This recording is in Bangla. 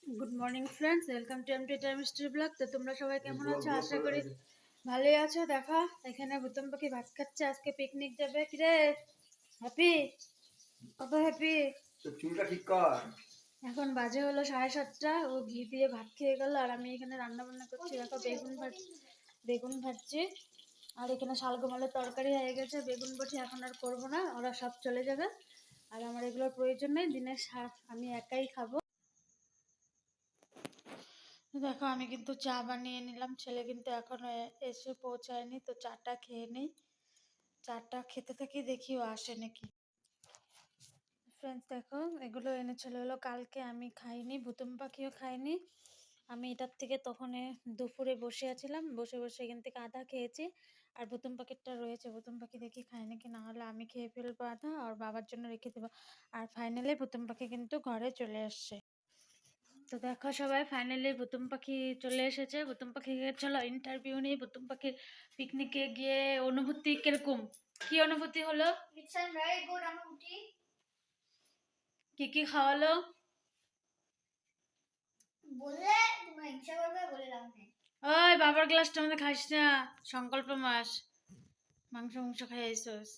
Good morning friends, welcome to MT time story blog. তো তোমরা সবাই কেমন আছো? আশা করি ভালোই আছো। দেখো এখানে ভুতম পাখি ভাত খাচ্ছে, আজকে পিকনিক যাবে। কিরে হ্যাপি, কত হ্যাপি? চুলটা ঠিক কর। এখন বাজে হলো 7:30। ও ঘি দিয়ে ভাত খেয়ে গেল, আর আমি এখানে রান্না বান্না করছি। দেখো বেগুন ভাজছি, আর এখানে শালগমালের তরকারি হয়ে গেছে। বেগুন বটি এখন আর করবো না, ওরা সব চলে যাবে, আর আমার এগুলোর প্রয়োজন নেই। দিনের আমি একাই খাবো। দেখো আমি কিন্তু চা বানিয়ে নিলাম, ছেলে কিন্তু এখনো এসে পৌঁছায়নি। তো চাটা খেয়ে নিই, চাটা খেতে থাকি, দেখি ও আসে নাকি। ফ্রেন্ডস দেখো, এগুলো এনেছিল হলো কালকে, আমি খাইনি, ভুতুম পাখিও খাইনি। আমি এটার থেকে তখন দুপুরে বসে আছিলাম, বসে বসে এখান থেকে আধা খেয়েছি, আর ভুতুম পাখিটা রয়েছে। ভুতুম পাখি দেখি খায় নাকি, না হলে আমি খেয়ে ফেলবো আধা, আর বাবার জন্য রেখে দেবো। আর ফাইনালি ভুতুম পাখি কিন্তু ঘরে চলে আসছে। তো দেখো সবাই, ফাইনালি ভুতুম পাখি চলে এসেছে। ভুতুম পাখি চলো ইন্টারভিউ নেই। ভুতুম পাখির পিকনিকে গিয়ে অনুভূতি কিরকম, কি অনুভূতি হলো? ইটস আ ভেরি গুড অনুভূতি। কি কি খাওয়ালো বললে তোমরা হিংসা করবে, বলে লাভ নেই। ওই বাবার গ্লাসটা আমাদের খাইস না, সংকল্প মাস মাংস মাংস খাই আইসোস।